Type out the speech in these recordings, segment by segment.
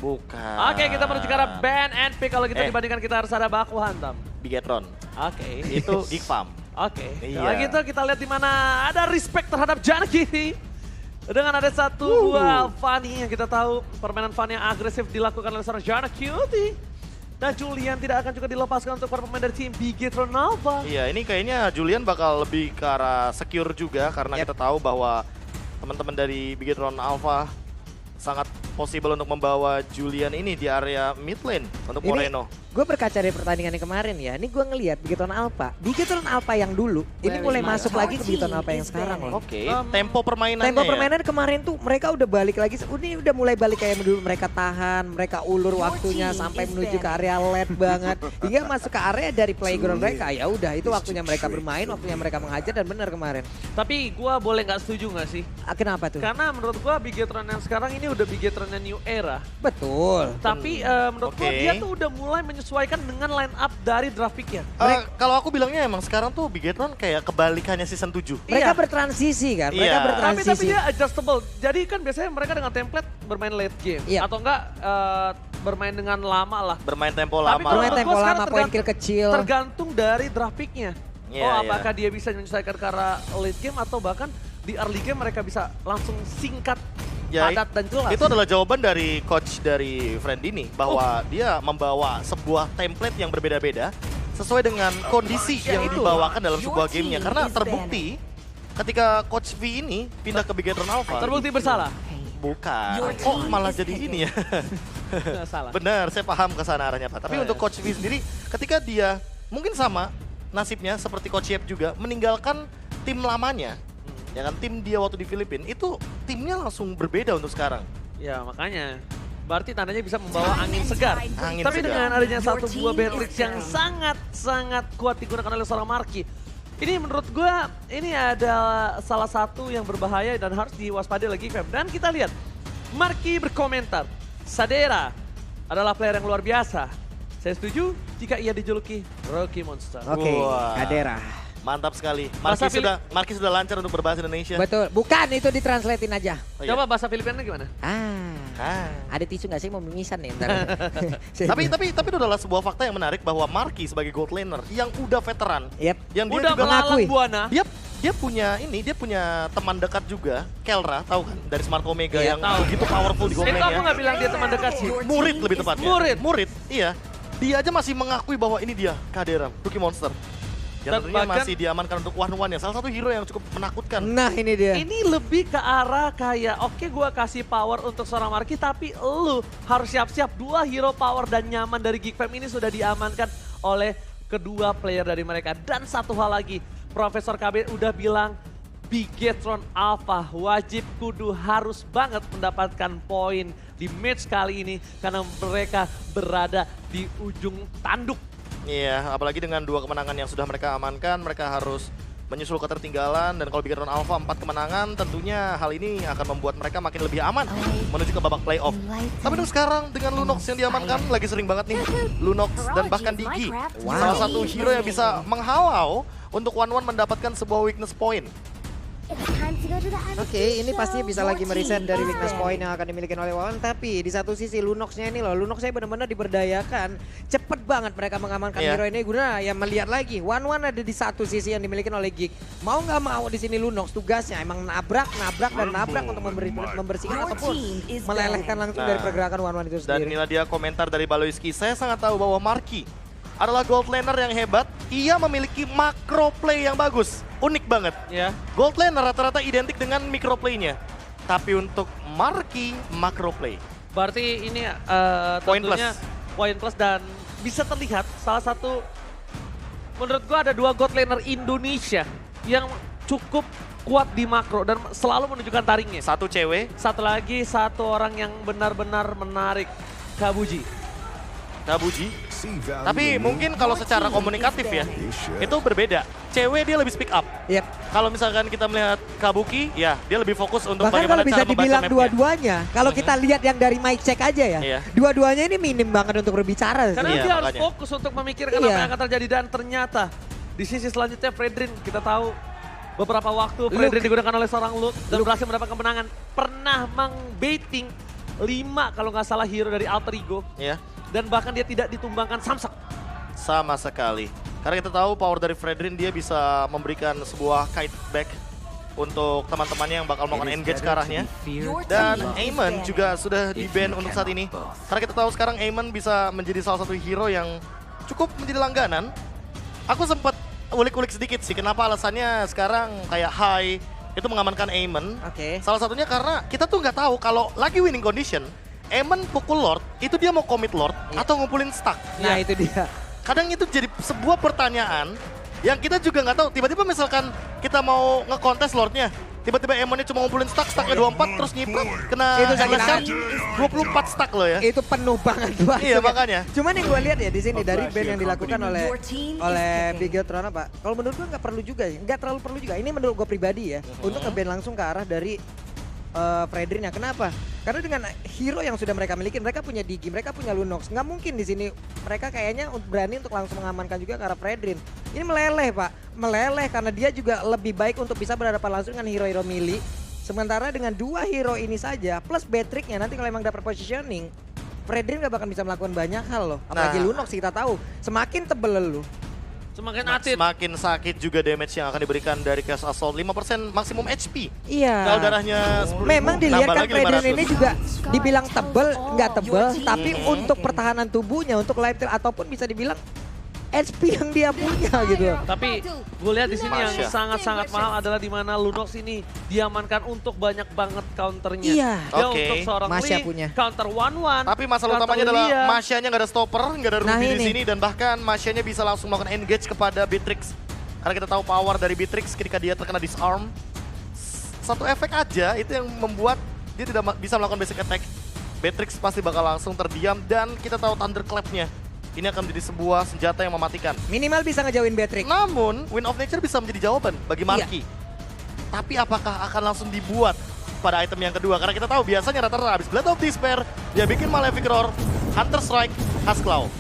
Bukan. Oke, kita menuju ke arah ban and pick. Kalau kita dibandingkan kita harus ada baku hantam. Bigetron. Oke. Itu Geek Farm. Oke. Iya. Kalau gitu kita lihat di mana ada respect terhadap Junkie. Dengan ada satu buah Fanny yang kita tahu permainan Fanny yang agresif dilakukan oleh seorang Junkie. Dan Julian tidak akan juga dilepaskan untuk para pemain dari tim Bigetron Alpha. Iya, ini kayaknya Julian bakal lebih ke arah secure juga karena kita tahu bahwa teman-teman dari Bigetron Alpha sangat possible untuk membawa Julian ini di area mid lane untuk Moreno. Gue berkaca dari pertandingan yang kemarin ya, ini gue ngelihat Bigetron Alpha yang dulu, ini mulai masuk lagi ke Bigetron Alpha yang sekarang loh. Oke, tempo permainannya Tempo permainan kemarin tuh mereka udah balik lagi, ini udah mulai balik kayak dulu, mereka tahan, mereka ulur waktunya sampai menuju ke area late banget. Hingga masuk ke area dari playground mereka, ya udah itu waktunya mereka bermain, waktunya mereka mengajar dan benar kemarin. Tapi gue boleh nggak setuju nggak sih? Kenapa tuh? Karena menurut gue Bigetron yang sekarang ini udah Bigetron yang new era. Betul. Tapi menurut gue dia tuh udah mulai menyesuaikan dengan line up dari draft pick-nya. Kalau aku bilangnya emang sekarang tuh Bigetron kayak kebalikannya season 7. Mereka bertransisi kan, mereka bertransisi. Tapi dia adjustable. Jadi kan biasanya mereka dengan template bermain late game. Atau enggak bermain dengan lama lah. Bermain tempo lama. Bermain tempo lama, poin kill kecil. Tergantung dari draft pick-nya. Apakah dia bisa menyesuaikan ke arah late game atau bahkan di early game mereka bisa langsung singkat, padat dan jelas. Itu adalah jawaban dari coach dari Friendini bahwa dia membawa sebuah template yang berbeda-beda sesuai dengan kondisi yang dibawakan dalam sebuah gamenya. Karena terbukti ketika coach V ini pindah ke Bigetron Alpha. Terbukti bersalah? Bukan. Oh malah jadi ini ya. Salah. Benar, saya paham ke sana arahnya Pak. Tapi untuk coach V sendiri ketika dia mungkin sama nasibnya seperti coach Yep juga meninggalkan tim lamanya. Ya kan tim dia waktu di Filipina itu timnya langsung berbeda untuk sekarang. Ya makanya berarti tandanya bisa membawa angin segar. Tapi segar. dengan adanya satu buah Beatrix yang sangat kuat digunakan oleh seorang Marky. Ini menurut gue ini ada salah satu yang berbahaya dan harus diwaspadai lagi Feb. Dan kita lihat Marky berkomentar, Sadera adalah player yang luar biasa. Saya setuju jika ia dijuluki Rookie Monster. Oke, Sadera. Mantap sekali. Marky sudah lancar untuk berbahasa Indonesia. Betul, bukan itu ditranslatein aja. Coba bahasa Filipina gimana? Ada tisu nggak sih mau mimisan nih ntar. tapi itu adalah sebuah fakta yang menarik bahwa Marky sebagai gold laner yang udah veteran, yang dia udah juga mengakui Buana. Dia punya teman dekat juga, Kelra, tahu kan dari Smart Omega yang begitu powerful di gold lane-nya. Itu aku nggak bilang dia teman dekat sih. Murid lebih tepatnya. Murid, iya. Dia aja masih mengakui bahwa ini dia Kadera, Rookie Monster. Dan tentunya masih diamankan untuk one-one ya, salah satu hero yang cukup menakutkan. Nah ini dia. Ini lebih ke arah kayak, oke gua kasih power untuk seorang Marky, tapi lu harus siap-siap. Dua hero power dan nyaman dari Geek Fam ini sudah diamankan oleh kedua player dari mereka. Dan satu hal lagi, Profesor KB udah bilang, Bigetron Alpha wajib kudu harus banget mendapatkan poin di match kali ini. Karena mereka berada di ujung tanduk. Iya, apalagi dengan 2 kemenangan yang sudah mereka amankan, mereka harus menyusul ketertinggalan. Dan kalau Bigetron Alpha 4 kemenangan, tentunya hal ini akan membuat mereka makin lebih aman menuju ke babak playoff. Tapi untuk sekarang dengan Lunox yang diamankan, lagi sering banget nih Lunox dan bahkan Digi. Salah satu hero yang bisa menghalau untuk one-one mendapatkan sebuah weakness point. Oke, ini pastinya bisa lagi mereset dari weakness point yang akan dimiliki oleh Wawan. Tapi di satu sisi Lunox-nya ini loh, Lunox-nya benar-benar diberdayakan. Cepet banget mereka mengamankan hero ini. Guna ya melihat lagi, one-one ada di satu sisi yang dimiliki oleh Geek. Mau nggak mau di sini Lunox tugasnya emang nabrak untuk membersihkan ataupun melelehkan langsung dari pergerakan one-one itu Dan sendiri. inilah dia komentar dari Baloyski. Saya sangat tahu bahwa Marky adalah gold laner yang hebat. Ia memiliki macro play yang bagus. Unik banget. Gold laner rata-rata identik dengan micro play-nya. Tapi untuk Marky, macro play. Berarti ini tentunya poin plus dan bisa terlihat salah satu, menurut gua ada 2 gold laner Indonesia yang cukup kuat di makro dan selalu menunjukkan taringnya. Satu cewek. Satu lagi, satu orang yang benar-benar menarik, Kabuji. Tapi mungkin kalau secara komunikatif ya, itu berbeda. Cewek dia lebih speak up. Kalau misalkan kita melihat Kabuki, ya dia lebih fokus untuk bahkan bagaimana kalau bisa cara membaca dibilang mapnya. dua-duanya, kalau kita lihat yang dari mic check aja ya, dua-duanya ini minim banget untuk berbicara. Karena dia harus fokus untuk memikirkan apa yang akan terjadi. Dan ternyata di sisi selanjutnya Fredrin, kita tahu beberapa waktu Fredrin digunakan oleh seorang Luke dan berhasil mendapatkan kemenangan. Pernah mengbaiting 5 kalau nggak salah hero dari Alter Ego. Ya, Dan bahkan dia tidak ditumbangkan Samsak. sama sekali. Karena kita tahu power dari Fredrin dia bisa memberikan sebuah kite back untuk teman-temannya yang bakal melakukan engage ke arahnya. Dan Aemon juga sudah di-ban untuk saat ini. Karena kita tahu sekarang Aemon bisa menjadi salah satu hero yang cukup menjadi langganan. Aku sempat ulik-ulik sedikit sih kenapa alasannya sekarang kayak high itu mengamankan Aemon. Oke. Salah satunya karena kita tuh nggak tahu kalau lagi winning condition, Aemon pukul Lord, itu dia mau commit Lord atau ngumpulin stack. Nah itu dia. Kadang itu jadi sebuah pertanyaan yang kita juga nggak tahu. Tiba-tiba misalkan kita mau ngekontes Lordnya, tiba-tiba Aemonnya cuma ngumpulin stack-stacknya 24 terus nyiprat kena Itu sakit Shard, banget. 24 stack loh ya. Itu penuh banget tuh. Iya, makanya. Cuman yang gue lihat ya di sini dari ban yang dilakukan oleh Bigetron apa? Kalau menurut gue nggak perlu juga, nggak terlalu perlu juga. Ini menurut gue pribadi ya, untuk nge-ban langsung ke arah dari Fredrin. Kenapa? Karena dengan hero yang sudah mereka miliki, mereka punya Digi, mereka punya Lunox. Nggak mungkin di sini mereka kayaknya berani untuk langsung mengamankan juga ke arah Fredrin. Ini meleleh Pak, meleleh karena dia juga lebih baik untuk bisa berhadapan langsung dengan hero-hero melee. Sementara dengan 2 hero ini saja, plus Beatrix-nya nanti kalau emang dapat positioning, Fredrin gak bakal bisa melakukan banyak hal loh. Apalagi Lunox kita tahu, semakin tebel lu. Semakin atit. Semakin sakit juga damage yang akan diberikan dari Chaos Assault. 5% maksimum HP. Iya. Kalau darahnya 10.000, Memang dilihat nambah kan lagi Fredrin 500. ini juga dibilang tebel, nggak tebel, tapi untuk pertahanan tubuhnya, untuk lifesteal ataupun bisa dibilang HP yang dia punya gitu. Tapi gue lihat di sini yang Masya. sangat-sangat mahal adalah di mana Lunox ini diamankan untuk banyak banget counternya. Iya. Dia Oke. untuk seorang Masya Lee, punya. counter 1-1. Tapi masalah counter utamanya adalah Lilia. Masya-nya nggak ada stopper, nggak ada Nah, Ruby di ini. sini, dan bahkan Masya-nya bisa langsung melakukan engage kepada Beatrix. Karena kita tahu power dari Beatrix ketika dia terkena disarm. Satu efek aja itu yang membuat dia tidak bisa melakukan basic attack. Beatrix pasti bakal langsung terdiam dan kita tahu Thunderclap-nya. Ini akan menjadi sebuah senjata yang mematikan. Minimal bisa ngejauhin Beatrix. Namun, Wind of Nature bisa menjadi jawaban bagi Marky. Tapi apakah akan langsung dibuat pada item yang kedua? Karena kita tahu biasanya rata-rata habis Blade of Despair, dia bikin Malefic Roar, Hunter Strike, Hasclaw.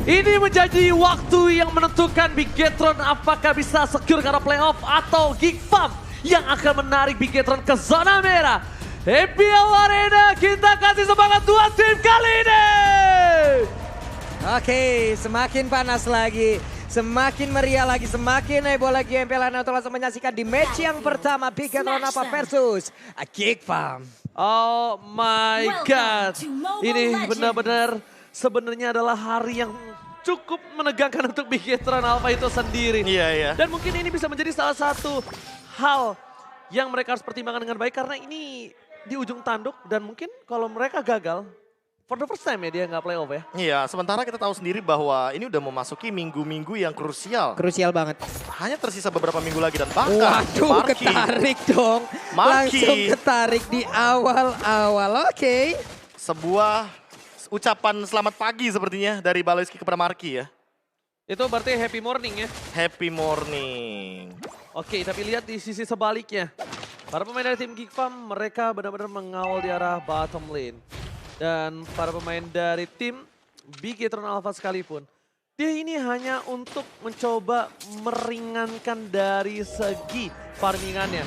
Ini menjadi waktu yang menentukan Bigetron apakah bisa secure karena playoff atau Geek Farm yang akan menarik Bigetron ke zona merah. EPL Arena, kita kasih semangat 2 tim kali ini. Oke, semakin panas lagi, semakin meriah lagi, semakin heboh lagi MPL Arena untuk langsung menyaksikan di match yang pertama Bigetron apa versus Geek Farm. Oh my god. Ini benar-benar sebenarnya adalah hari yang cukup menegangkan untuk Bigetron Alpha itu sendiri. Iya, iya. Dan mungkin ini bisa menjadi salah satu hal yang mereka harus pertimbangkan dengan baik karena ini di ujung tanduk dan mungkin kalau mereka gagal, for the first time ya dia nggak playoff ya. Iya, sementara kita tahu sendiri bahwa ini udah memasuki minggu-minggu yang krusial. Krusial banget. Hanya tersisa beberapa minggu lagi dan bahkan Waduh, Marky ketarik dong. Marky. Langsung ketarik di awal-awal. Oke. sebuah ucapan selamat pagi sepertinya dari Baloyski kepada Marky ya. Itu berarti happy morning ya. Happy morning. Oke, tapi lihat di sisi sebaliknya. Para pemain dari tim Geek Farm mereka benar-benar mengawal di arah bottom lane. Dan para pemain dari tim Bigetron Alpha sekalipun, dia ini hanya untuk mencoba meringankan dari segi farmingannya.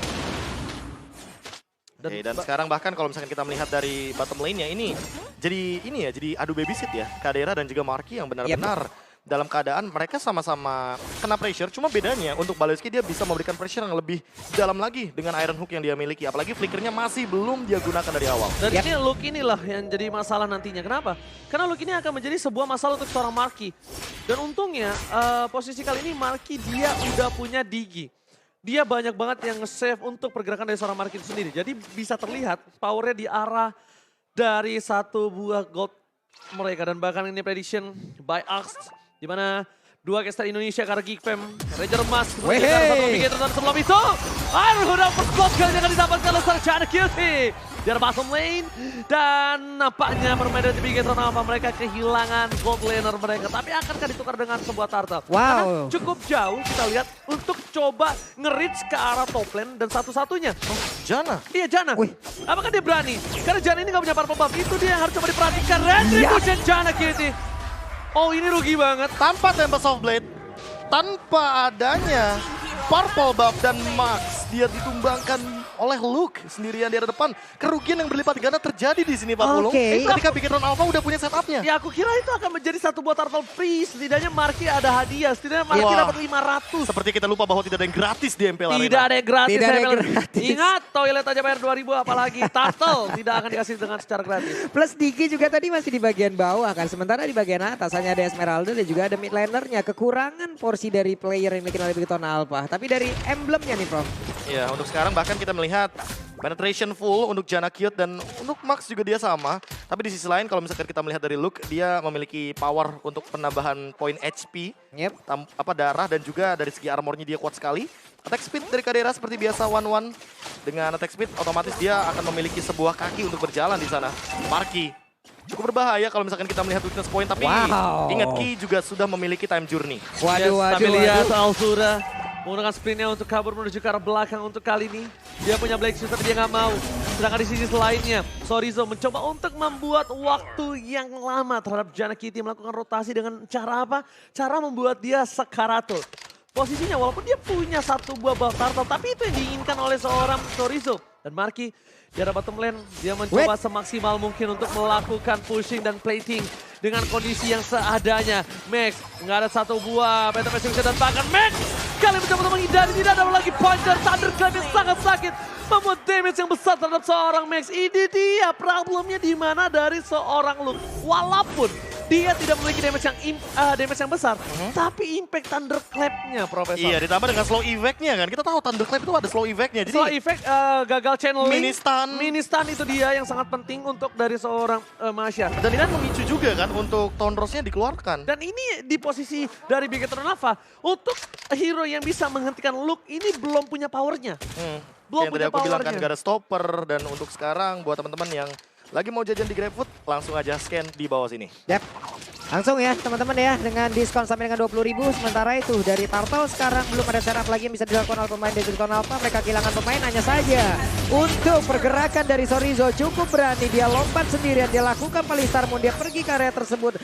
Oke, dan sekarang bahkan kalau misalkan kita melihat dari bottom lane-nya ini jadi adu babysit ya. Kadera dan juga Marky yang benar-benar dalam keadaan mereka sama-sama kena pressure. Cuma bedanya untuk Baloyski dia bisa memberikan pressure yang lebih dalam lagi dengan Iron Hook yang dia miliki. Apalagi flickernya masih belum dia gunakan dari awal. Dan ini look inilah yang jadi masalah nantinya. Kenapa? Karena look ini akan menjadi sebuah masalah untuk seorang Marky. Dan untungnya posisi kali ini Marky dia udah punya Digi. Dia banyak banget yang nge-save untuk pergerakan dari seorang Marky itu sendiri. Jadi bisa terlihat powernya di arah dari satu buah gold mereka. Dan bahkan ini prediction by Axe. Di mana dua caster Indonesia karena Geek Fam, Ranger Mas, satu Bigetron dan sebelum itu Iron Hood first blood kali ini akan didapatkan oleh Sarjana Cutie di arah bottom lane. Dan nampaknya permain dari Bigetron Alpha mereka kehilangan gold laner mereka. Tapi akankah ditukar dengan sebuah turtle? Karena cukup jauh kita lihat untuk coba nge-reach ke arah top lane dan satu-satunya. Jana. Iya Jana. Apakah dia berani? Karena Jana ini gak punya purple buff. Itu dia yang harus coba diperhatikan. Retribution Jana Cutie. Oh ini rugi banget. Tanpa Tempest of Blade, tanpa adanya Purple Buff dan Max, dia ditumbangkan oleh Luke sendirian di area depan. Kerugian yang berlipat ganda terjadi di sini Pak Pulung. Oke. Ketika Bigetron Alpha udah punya setupnya. Ya aku kira itu akan menjadi satu buah turtle free. Setidaknya Marky ada hadiah. Setidaknya Marky Wah. dapat 500. Seperti kita lupa bahwa tidak ada yang gratis di MPL Arena. Tidak ada yang gratis. Tidak ada saya yang bilang. gratis. Ingat, toilet aja bayar 2.000 apalagi turtle tidak akan dikasih dengan secara gratis. Plus Digi juga tadi masih di bagian bawah kan. Sementara di bagian atas hanya ada Esmeralda dan juga ada mid lanernya. Kekurangan porsi dari player yang dimiliki oleh Bigetron Alpha. Tapi dari emblemnya nih Prof. Ya, untuk sekarang bahkan kita melihat penetration full untuk Janna Cute dan untuk Max juga dia sama. Tapi di sisi lain kalau misalkan kita melihat dari Luke, dia memiliki power untuk penambahan poin HP, Yep. darah dan juga dari segi armornya dia kuat sekali. Attack speed dari Kadera seperti biasa 1-1. Dengan attack speed otomatis dia akan memiliki sebuah kaki untuk berjalan di sana. Marky cukup berbahaya kalau misalkan kita melihat weakness point, tapi Wow. ingat Ki juga sudah memiliki time journey. Waduh, Tapi waduh, lihat waduh. Alzura menggunakan sprintnya untuk kabur menuju ke arah belakang untuk kali ini. Dia punya Black Shoes tapi dia nggak mau. Sedangkan di sisi selainnya, Sorizo mencoba untuk membuat waktu yang lama terhadap Janna Kitty melakukan rotasi dengan cara apa? Cara membuat dia sekaratul. Posisinya walaupun dia punya satu buah buff turtle, tapi itu yang diinginkan oleh seorang Sorizo. Dan Marky di arah bottom lane, dia mencoba semaksimal mungkin untuk melakukan pushing dan plating dengan kondisi yang seadanya. Max nggak ada satu buah Phantom Extinction dan bahkan Max kali mencoba untuk menghindari, tidak ada lagi pointer Thunderclap yang sangat sakit membuat damage yang besar terhadap seorang Max. Ini dia problemnya di mana dari seorang Luke. Walaupun dia tidak memiliki damage yang besar, tapi impact Thunderclap-nya, Profesor. Iya, ditambah dengan slow effect-nya kan. Kita tahu Thunderclap itu ada slow effect-nya. Jadi Slow effect gagal channeling. Mini Stun itu dia yang sangat penting untuk dari seorang Masya. dan ini memicu juga kan untuk Tondrosnya dikeluarkan. Dan ini di posisi dari Bigetron Alpha untuk hero yang bisa menghentikan Luke ini belum punya powernya. Belum Yang punya tadi aku bilang kan powernya. gak ada stopper, dan untuk sekarang buat teman-teman yang lagi mau jajan di GrabFood, langsung aja scan di bawah sini. Yap. Langsung ya teman-teman ya dengan diskon sampai dengan 20.000. Sementara itu dari Turtle sekarang belum ada setup lagi yang bisa dilakukan oleh pemain dari Bigetron Alpha. Mereka kehilangan pemain hanya saja untuk pergerakan dari Sorizo cukup berani. Dia lompat sendirian, dia lakukan Palistar Moon, dia pergi ke area tersebut.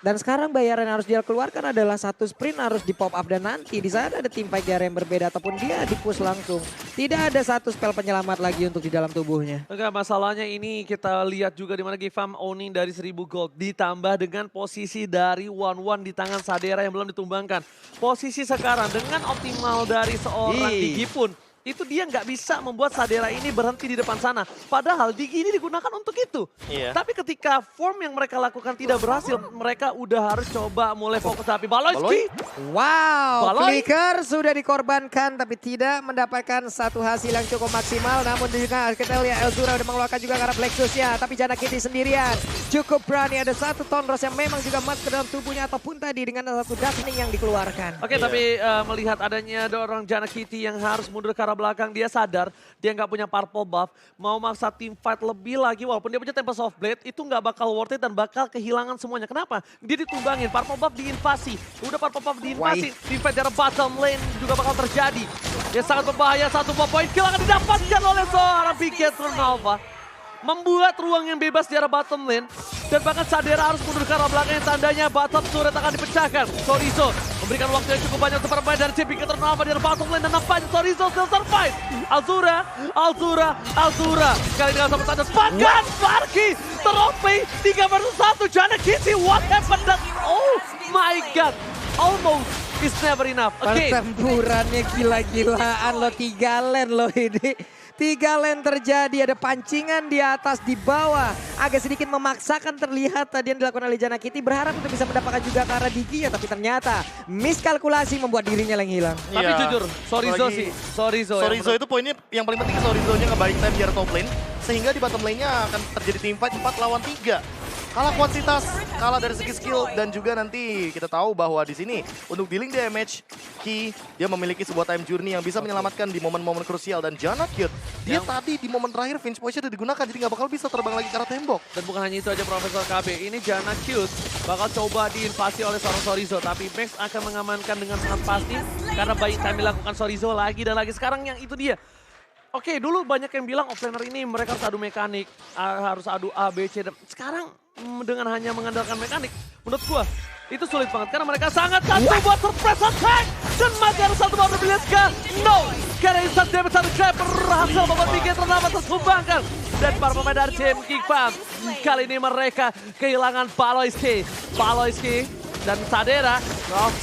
Dan sekarang bayaran yang harus dia keluarkan adalah satu sprint harus di pop up dan nanti di sana ada tim fight di area yang berbeda ataupun dia di push langsung. Tidak ada satu spell penyelamat lagi untuk di dalam tubuhnya. Enggak, masalahnya ini kita lihat juga di mana Gifam owning dari 1000 gold ditambah dengan posisi dari 1-1 di tangan Sadera yang belum ditumbangkan. Posisi sekarang dengan optimal dari seorang Digi pun itu dia nggak bisa membuat Sadera ini berhenti di depan sana. Padahal Digi ini digunakan untuk itu. Iya. Tapi ketika form yang mereka lakukan tidak berhasil, mereka udah harus coba mulai fokus tapi Baloyski. Wow, Baloi. Flicker sudah dikorbankan tapi tidak mendapatkan satu hasil yang cukup maksimal. Namun juga kita lihat Elzura udah mengeluarkan juga karena Black Shoes-nya. Tapi Janna Kitty sendirian cukup berani. Ada satu Tondros yang memang juga masuk ke dalam tubuhnya ataupun tadi dengan satu Darkening yang dikeluarkan. Oke, tapi melihat adanya dorong Janna Kitty yang harus mundur ke arah belakang, dia sadar dia nggak punya purple buff, mau maksa team fight lebih lagi walaupun dia punya Tempest of Blade, itu nggak bakal worth it dan bakal kehilangan semuanya. Kenapa? Dia ditumbangin, purple buff diinvasi, udah purple buff diinvasi, team fight dari bottom lane juga bakal terjadi. Ya sangat berbahaya, satu buah poin kill akan didapatkan oleh seorang Bigetron Alpha. Membuat ruang yang bebas di arah bottom lane. Dan bahkan Sadera harus mundur ke arah belakang yang tandanya bottom turret akan dipecahkan. Sorizo memberikan waktu yang cukup banyak untuk bermain dari tim Bigetron Alpha di arah bottom lane. Dan nampaknya Sorizo still survive. Alzura. Kali dengan sama tanda sepakat. Marky teropi 3 versus 1. Janna Kitty, what happened? Oh my god. Almost is never enough. Again. Pertempurannya gila-gilaan loh, 3 lane loh ini. 3 lane terjadi, ada pancingan di atas, di bawah. Agak sedikit memaksakan terlihat tadi yang dilakukan oleh Janna Kitty. Berharap untuk bisa mendapatkan juga ke arah Digi ya, tapi ternyata miskalkulasi membuat dirinya yang hilang. Tapi Iya. jujur, Sorizo Apalagi sih. Sorizo itu poinnya yang paling penting, Sorizo-nya ngebaik time di area top lane. Sehingga di bottom lane-nya akan terjadi team fight 4 lawan 3. Kalah kuantitas, kalah dari segi skill, dan juga nanti kita tahu bahwa di sini untuk dealing damage, Ki dia memiliki sebuah time journey yang bisa menyelamatkan di momen-momen krusial. Dan Janna Cute, dia tadi di momen terakhir Finch Poise-nya udah digunakan, jadi nggak bakal bisa terbang lagi ke arah tembok. Dan bukan hanya itu aja Profesor KB, ini Janna Cute bakal coba diinvasi oleh seorang Sorizo. Tapi Max akan mengamankan dengan sangat pasti karena banyak time dilakukan Sorizo lagi dan lagi. Sekarang yang itu dia. Oke, dulu banyak yang bilang offlaner ini mereka harus adu mekanik, harus adu A, B, C. Dan sekarang dengan hanya mengandalkan mekanik, menurut gua itu sulit banget karena mereka sangat buat surprise attack. Dan maka ada satu bawah Brilliant. No, karena instant damage satu grab berhasil membuat Piket Renalva tersumbangkan. Dan para pemain dari tim Geekfam, kali ini mereka kehilangan Paloyski dan Sadera.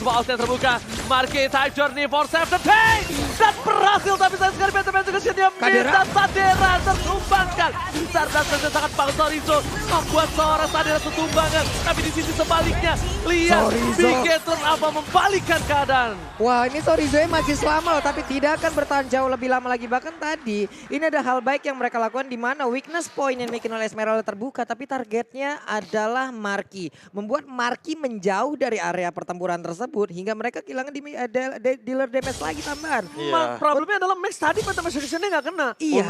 Sebuah outlet terbuka. Marki Type Journey for Save the Day. Dan berhasil, tapi saya sekali benteng juga dia minta Sadera tersumbangkan. Sardas sangat bagus Sorizo membuat seorang Sadera tersumbangkan. Tapi di sisi sebaliknya, lihat Piket Renalva membalikkan keadaan. Wah, ini Sorizo masih selama loh, tapi tidak akan bertahan jauh lebih lama lagi. Bahkan tadi, ini ada hal baik yang mereka lakukan di mana weakness point yang dimiliki oleh Esmeralda terbuka, tapi targetnya adalah Marki. Membuat Marki menjauh dari area pertempuran tersebut hingga mereka kehilangan dealer damage lagi tambahan. Problemnya adalah Max tadi Phantom Execution-nya nggak kena. Iya,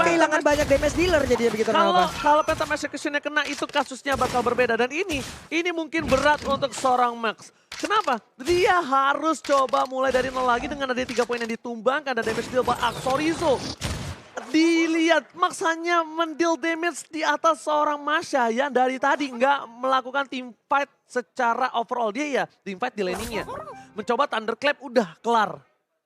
kehilangan banyak damage dealer jadinya begitu. Kalau Phantom Execution-nya kena itu kasusnya bakal berbeda. Dan ini mungkin berat untuk seorang Max. Kenapa? Dia harus coba mulai dari nol lagi dengan ada 3 poin yang ditumbangkan dan damage deal by Axorizo. Dilihat Max hanya mendeal damage di atas seorang Masha yang dari tadi nggak melakukan team fight secara overall. Dia ya team fight di laningnya. Mencoba Thunderclap udah kelar.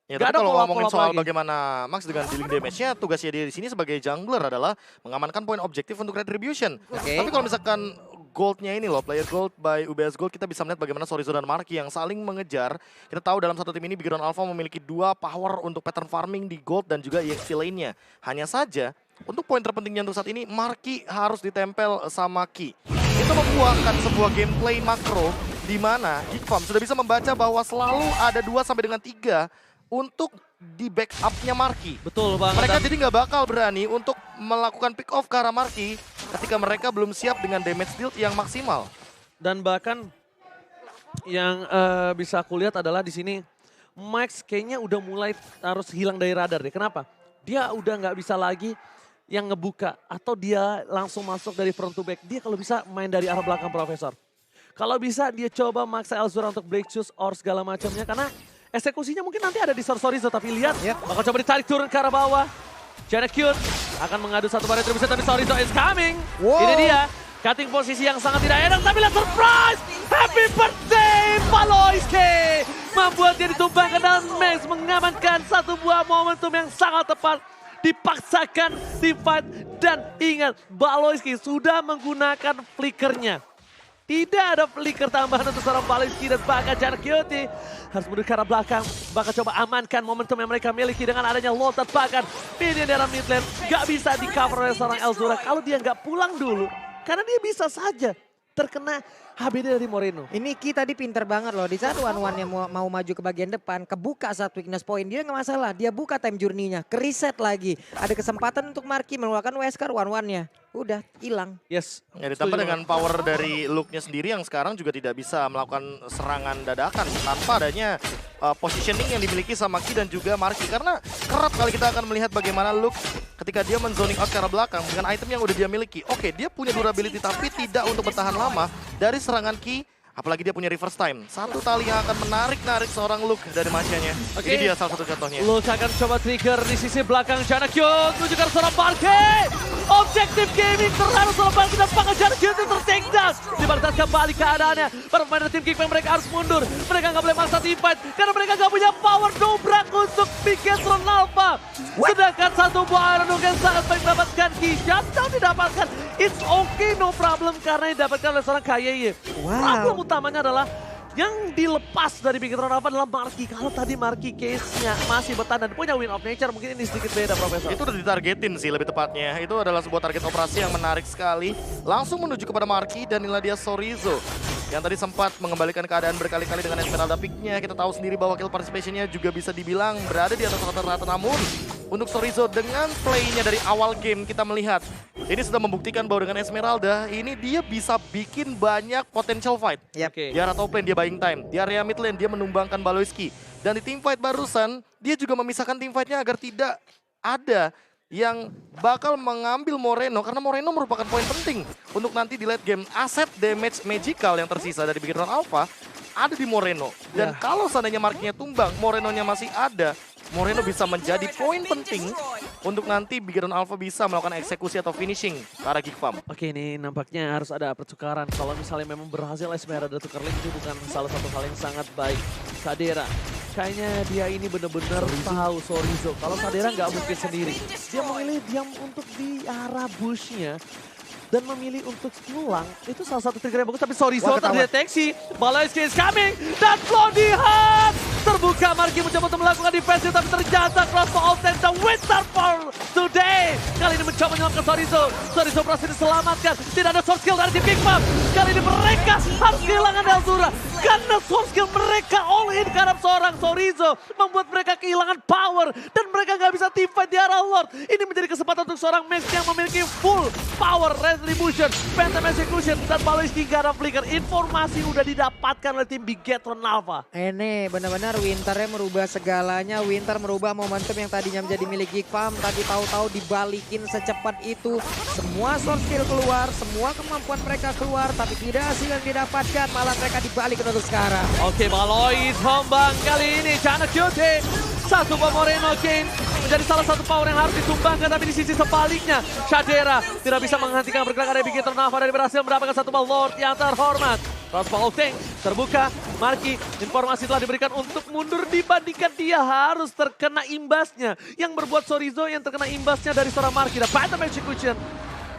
Ya, tapi kalau ngomongin soal bagaimana Max dengan dealing damage-nya, tugasnya dia di sini sebagai jungler adalah mengamankan poin objektif untuk Retribution. Tapi kalau misalkan Goldnya ini loh, player Gold by UBS Gold, kita bisa melihat bagaimana Sorizo dan Marki yang saling mengejar. Kita tahu dalam satu tim ini Big Hero Alpha memiliki 2 power untuk pattern farming di Gold dan juga EXP lainnya. Hanya saja, untuk poin terpentingnya untuk saat ini, Marki harus ditempel sama Ki. Itu membuahkan sebuah gameplay makro di mana Geekfam sudah bisa membaca bahwa selalu ada 2 sampai dengan 3 untuk di backupnya Marki. Betul banget. Mereka jadi nggak bakal berani untuk melakukan pick off ke arah Marki ketika mereka belum siap dengan damage deal yang maksimal. Dan bahkan yang bisa aku lihat adalah di sini Max kayaknya udah mulai harus hilang dari radar deh. Kenapa? Dia udah nggak bisa lagi yang ngebuka atau dia langsung masuk dari front to back. Dia kalau bisa main dari arah belakang Profesor. Kalau bisa dia coba maksa Elzura untuk break shoes or segala macamnya karena eksekusinya mungkin nanti ada di Sorizo, tapi lihat bakal coba ditarik turun ke arah bawah. Janacute akan mengadu satu bar Retribution, tapi Sorizo is coming. Ini dia, cutting posisi yang sangat tidak enak, tapi lihat surprise! Happy birthday Paloyski! Membuat dia ditumbangkan dan Max mengamankan satu buah momentum yang sangat tepat. Dipaksakan di fight dan ingat Paloyski sudah menggunakan flickernya. Tidak ada flicker tambahan untuk seorang Paloyski dan bahkan Janacute harus mundur ke arah belakang. Bakal coba amankan momentum yang mereka miliki dengan adanya Lotat. Bahkan minion dalam mid lane gak bisa di cover oleh seorang Elzura kalau dia gak pulang dulu. Karena dia bisa saja terkena HBD dari Moreno. Ini Ki tadi pinter banget loh. Di saat One yang mau maju ke bagian depan, kebuka saat weakness point. Dia nggak masalah, dia buka time journey-nya, ke-reset lagi. Ada kesempatan untuk Marki mengeluarkan Wesker One-nya. Udah, hilang. Yes. Ya, ditambah dengan power dari Luke-nya sendiri yang sekarang juga tidak bisa melakukan serangan dadakan tanpa adanya positioning yang dimiliki sama Ki dan juga Marki. Karena kerap kali kita akan melihat bagaimana Luke ketika dia men-zoning out ke arah belakang dengan item yang udah dia miliki. Oke, dia punya durability tapi tidak untuk bertahan lama dari serangan Ki. Apalagi dia punya reverse time. Satu tali yang akan menarik-narik seorang Luke dari Mashanya. Ini dia salah satu contohnya. Luke akan coba trigger di sisi belakang Janacute. Tunjukkan seorang Parke. Objektif gaming terlalu seorang Parke dan bahkan Janacute ter-take down. Dibalas kembali keadaannya. Para pemain tim Geekfam mereka harus mundur. Mereka nggak boleh maksa team fight. Karena mereka nggak punya power dobrak untuk Piket Renalva. Sedangkan satu buah Iron Dome yang sangat baik mendapatkan Ki. Shutdown didapatkan. It's okay, no problem. Karena didapatkan oleh seorang KYY. Problem utamanya adalah yang dilepas dari Piket Renalva adalah Marki. Kalau tadi Marki case-nya masih bertahan dan punya Win of Nature, mungkin ini sedikit beda, Profesor. Itu udah ditargetin sih lebih tepatnya. Itu adalah sebuah target operasi yang menarik sekali. Langsung menuju kepada Marki dan inilah dia Sorizo. Yang tadi sempat mengembalikan keadaan berkali-kali dengan Esmeralda pick-nya. Kita tahu sendiri bahwa kill participation-nya juga bisa dibilang berada di atas rata-rata. Namun untuk Sorizo dengan play-nya dari awal game kita melihat ini sudah membuktikan bahwa dengan Esmeralda ini dia bisa bikin banyak potential fight. Di area top lane dia buying time, di area mid lane dia menumbangkan Paloyski. Dan di team fight barusan dia juga memisahkan team fight-nya agar tidak ada yang bakal mengambil Moreno karena Moreno merupakan poin penting untuk nanti di late game. Aset damage magical yang tersisa dari Big Hero Alpha ada di Moreno. Dan kalau seandainya Markinya tumbang, Morenonya masih ada, Moreno bisa menjadi poin penting untuk nanti Big Hero Alpha bisa melakukan eksekusi atau finishing ke arah Geekfam. Oke, ini nampaknya harus ada pertukaran. Kalau misalnya memang berhasil Esmeralda tukar link itu bukan salah satu hal yang sangat baik. Sadera. Kayaknya dia ini bener-bener tahu Sorizo. Kalau Sadera nggak mungkin sendiri. Dia memilih diam untuk di arah bushnya. Dan memilih untuk pulang. Itu salah satu trigger yang bagus. Tapi Sorizo terdeteksi. Baloyski is coming. Dan Flodihan. Terbuka, Marky mencoba untuk melakukan defensive. Tapi ternyata crossbow Olsen the winter for today. Kali ini mencoba menyelamatkan Sorizo. Sorizo berhasil diselamatkan. Tidak ada source skill dari tim Big Mom. Kali ini mereka harus kehilangan Elzura. Karena source skill mereka all in karena seorang Sorizo. Membuat mereka kehilangan power. Dan mereka nggak bisa teamfight di arah Lord. Ini menjadi kesempatan untuk seorang Max yang memiliki full power retribution. Phantom Execution dan Baloyski gak ada flicker. Informasi udah didapatkan oleh tim Bigetron Alpha. Ini benar-benar Winternya merubah segalanya. Winter merubah momentum yang tadinya menjadi milik Geek Farm. Tapi tahu-tahu dibalikin secepat itu. Semua source skill keluar, semua kemampuan mereka keluar. Tapi tidak hasil yang didapatkan. Malah mereka dibalikin untuk sekarang. Oke, Balois hombang kali ini. Chana Kyute. Satu Moreno King menjadi salah satu power yang harus disumbangkan. Tapi di sisi sebaliknya, Shadera tidak bisa menghentikan pergerakan dari Bigetron Alpha. Dan berhasil mendapatkan satu ball Lord yang terhormat. Crossbow Tank terbuka. Marky, informasi telah diberikan untuk mundur dibandingkan dia harus terkena imbasnya. Yang berbuat Sorizo yang terkena imbasnya dari seorang Marky. Dan Phantom Execution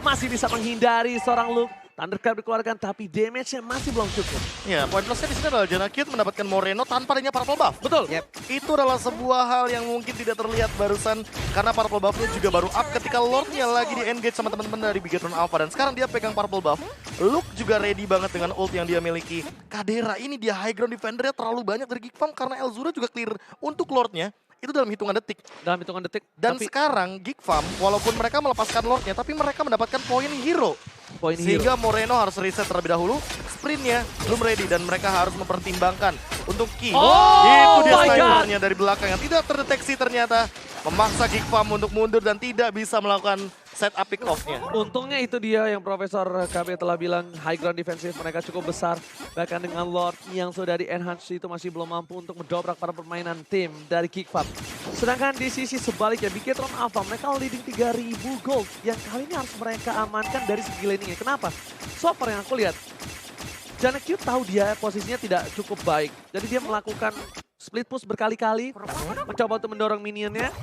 masih bisa menghindari seorang Luke. Thunderclap dikeluarkan tapi damage-nya masih belum cukup. Ya, poin plusnya di sini adalah Janakute mendapatkan Moreno tanpa adanya purple buff. Betul. Itu adalah sebuah hal yang mungkin tidak terlihat barusan karena purple buff-nya juga baru up ketika Lord-nya lagi di-engage sama teman-teman dari Bigetron Alpha. Dan sekarang dia pegang purple buff. Luke juga ready banget dengan ult yang dia miliki. Kadera ini dia high ground defender-nya terlalu banyak dari Geek Farm karena Elzura juga clear untuk Lord-nya. Itu dalam hitungan detik. Dalam hitungan detik. Dan sekarang Geek Farm walaupun mereka melepaskan Lord-nya tapi mereka mendapatkan poin hero. Sehingga Moreno harus reset terlebih dahulu. Sprintnya belum ready dan mereka harus mempertimbangkan untuk Ki. Itu dia snipernya dari belakang yang tidak terdeteksi ternyata. Memaksa Geek Farm untuk mundur dan tidak bisa melakukan setup pick off-nya. Untungnya itu dia yang Profesor KB telah bilang high ground defensive mereka cukup besar. Bahkan dengan Lord yang sudah di-enhance itu masih belum mampu untuk mendobrak para permainan tim dari Geek Farm. Sedangkan di sisi sebaliknya Bigetron Alpha mereka leading 3.000 gold yang kali ini harus mereka amankan dari segi laningnya. Kenapa? So far yang aku lihat, Janakute tahu dia posisinya tidak cukup baik. Jadi dia melakukan split push berkali-kali, mencoba untuk mendorong minionnya,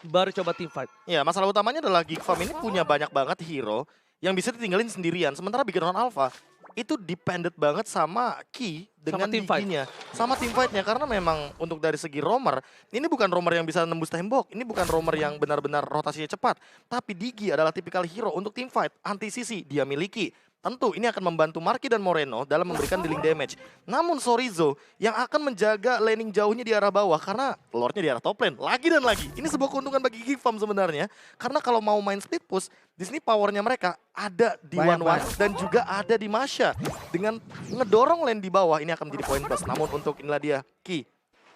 baru coba team fight. Ya, masalah utamanya adalah Geek Farm ini punya banyak banget hero yang bisa ditinggalin sendirian. Sementara Bigetron Alpha itu dependent banget sama Ki dengan giginya. Sama team fight-nya. Karena memang untuk dari segi roamer, ini bukan roamer yang bisa nembus tembok. Ini bukan roamer yang benar-benar rotasinya cepat. Tapi Digi adalah tipikal hero untuk team fight. Anti-CC dia miliki. Tentu ini akan membantu Marky dan Moreno dalam memberikan dealing damage. Namun Sorizo yang akan menjaga laning jauhnya di arah bawah karena Lordnya di arah top lane. Lagi dan lagi. Ini sebuah keuntungan bagi Geek Farm sebenarnya. Karena kalau mau main split push, di sini powernya mereka ada di One dan juga ada di Masha. Dengan ngedorong lane di bawah ini akan menjadi poin plus. Namun untuk inilah dia Ki.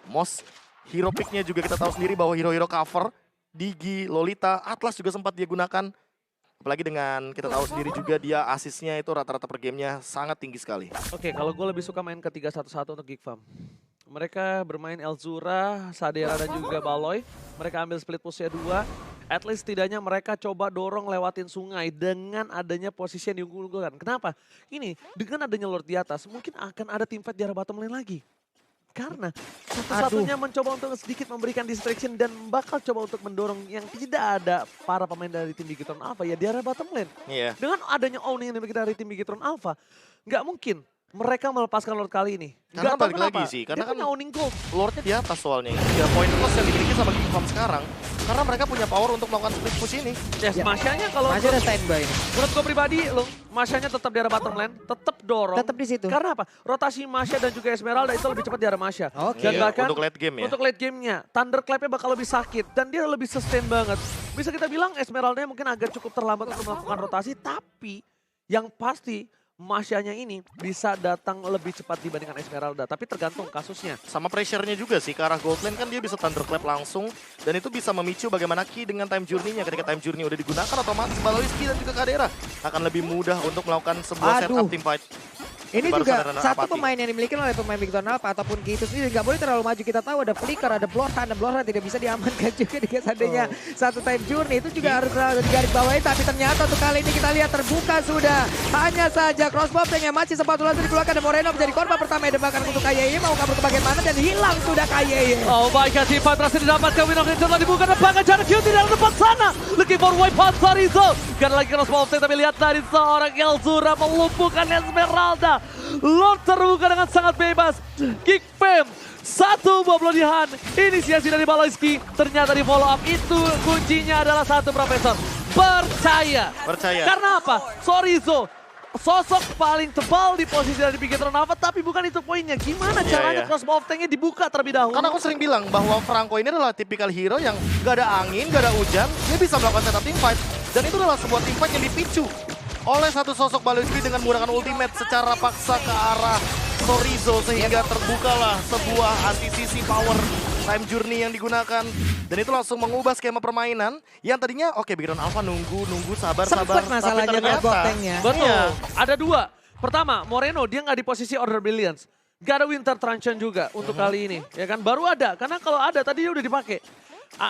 Most hero picknya juga kita tahu sendiri bahwa hero-hero cover. Digi, Lolita, Atlas juga sempat dia gunakan. Apalagi dengan kita tahu sendiri juga dia asisnya itu rata-rata per gamenya sangat tinggi sekali. Oke, kalau gue lebih suka main ke 3-1-1 untuk Geek Farm. Mereka bermain Elzura, Sadera dan juga Baloy. Mereka ambil split push-nya 2. At least setidaknya mereka coba dorong lewatin sungai dengan adanya posisi yang diunggulkan. Kenapa? Ini dengan adanya Lord di atas mungkin akan ada team fight di arah bottom lane lagi. Karena satu-satunya mencoba untuk sedikit memberikan distraction dan bakal coba untuk mendorong yang tidak ada para pemain dari tim Bigetron Alpha ya di arah bottom lane. Dengan adanya owning yang dimiliki dari tim Bigetron Alpha, nggak mungkin mereka melepaskan Lord kali ini. Karena balik lagi sih, karena kan owning gold. Lordnya di atas soalnya. Ya poin plus yang dimiliki sama Geek Farm sekarang. Karena mereka punya power untuk melakukan split push ini. Yes, Masha-nya kalau Masha ada standby ini. menurut gue pribadi, Masha-nya tetap di arah bottom lane, tetap dorong. Tetap di situ. Karena apa? Rotasi Masha dan juga Esmeralda itu lebih cepat di arah Masha. Oke. Dan bahkan untuk late game ya. Untuk late game-nya, Thunderclap-nya bakal lebih sakit dan dia lebih sustain banget. Bisa kita bilang Esmeralda mungkin agak cukup terlambat untuk melakukan rotasi, tapi yang pasti Masha-nya ini bisa datang lebih cepat dibandingkan Esmeralda, tapi tergantung kasusnya. Sama pressure-nya juga sih, ke arah gold lane kan dia bisa Thunderclap langsung. Dan itu bisa memicu bagaimana Ki dengan time journey-nya. Ketika time journey udah digunakan, otomatis Baloyski dan juga Kadera akan lebih mudah untuk melakukan sebuah setup team fight. Ini baru juga sadar dan satu apati. pemain yang dimiliki oleh pemain Big Don Alpha ataupun Gitu sendiri nggak boleh terlalu maju. Kita tahu ada Flicker, ada Bloodhound, dan Bloodhound tidak bisa diamankan juga jika seandainya satu time journey. Itu juga harus digarisbawahi, tapi ternyata untuk kali ini kita lihat terbuka sudah. Hanya saja crossbow yang masih sempat ulang dikeluarkan dan Moreno menjadi korban pertama yang dibakar untuk KYE. Mau kabur ke bagian mana dan hilang sudah KYE. Oh my god, T5 berhasil didapatkan. Win of Nature telah dibuka dan bahkan Janet Cutie dalam depan sana. Looking for wipeout Sarizo. Karena lagi crossbow tapi lihat dari seorang Elzura melumpuhkan Esmeralda. Lord terbuka dengan sangat bebas. Geek Fam, satu buah pelatihan. Inisiasi dari Baloyski. Ternyata di follow up itu kuncinya adalah satu Profesor. Percaya. Karena apa? Sorizo, sosok paling tebal di posisi dari Bigetron Alpha, tapi bukan itu poinnya. Gimana caranya crossbow of tanknya dibuka terlebih dahulu? Karena aku sering bilang bahwa Franco ini adalah tipikal hero yang gak ada angin, gak ada hujan. Dia bisa melakukan setup teamfight. Dan itu adalah sebuah teamfight yang dipicu oleh satu sosok Baloyski dengan menggunakan ultimate secara paksa ke arah Sorizo. Sehingga terbukalah sebuah anti-CC power time journey yang digunakan. Dan itu langsung mengubah skema permainan yang tadinya oke, Bigetron Alpha nunggu, sabar-sabar. Sempet masalahnya crossbow tanknya. Betul. Iya. Ada dua. Pertama, Moreno dia nggak di posisi Order Brilliance. Gak ada Winter Truncheon juga untuk kali ini. Ya kan, baru ada. Karena kalau ada tadi dia udah dipakai.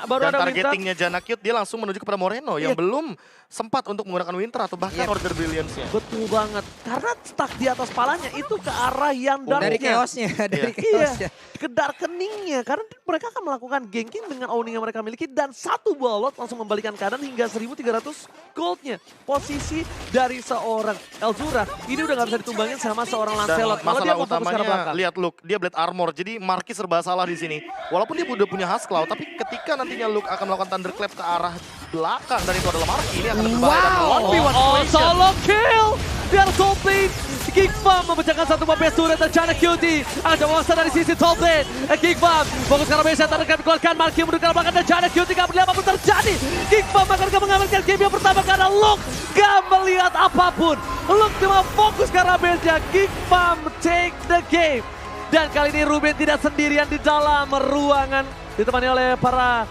Baru Dan ada Winter. targetingnya Janakut dia langsung menuju kepada Moreno yang belum sempat untuk menggunakan Winter atau bahkan Order Brilliance-nya. Betul banget. Karena stuck di atas palanya itu ke arah yang darknya. Dari chaosnya, dari Iya, chaosnya. ke darkeningnya. Karena mereka akan melakukan ganking dengan owning yang mereka miliki. Dan satu buah lot langsung membalikan keadaan hingga 1.300 goldnya. Posisi dari seorang Elzura ini udah gak bisa ditumbangin sama seorang Dan Lancelot. Kalau dia masalah mau fokus ke arah utamanya, belakang. lihat Luke, dia Blade Armor. Jadi Marquis serba salah di sini. Walaupun dia udah punya Husklaw, tapi ketika nantinya Luke akan melakukan Thunderclap ke arah belakang, dan itu adalah Marquis, ini akan berbahaya. Dan 1v1 situation. Solo kill! Biar Soulblade, Geekbomb memecahkan satu buah base turret dan Janet Cutie akan coba memaksa dari sisi Soulblade. Geekbomb fokus ke arah base center akan dikeluarkan, Marquis mundur ke arah belakang dan Janet Cutie gak melihat apapun terjadi. Geekbomb akan mengamankan game yang pertama karena Luke gak melihat apapun. Luke cuma fokus ke arah base-nya. Geekbomb take the game. Dan kali ini Ruben tidak sendirian di dalam ruangan, ditemani oleh para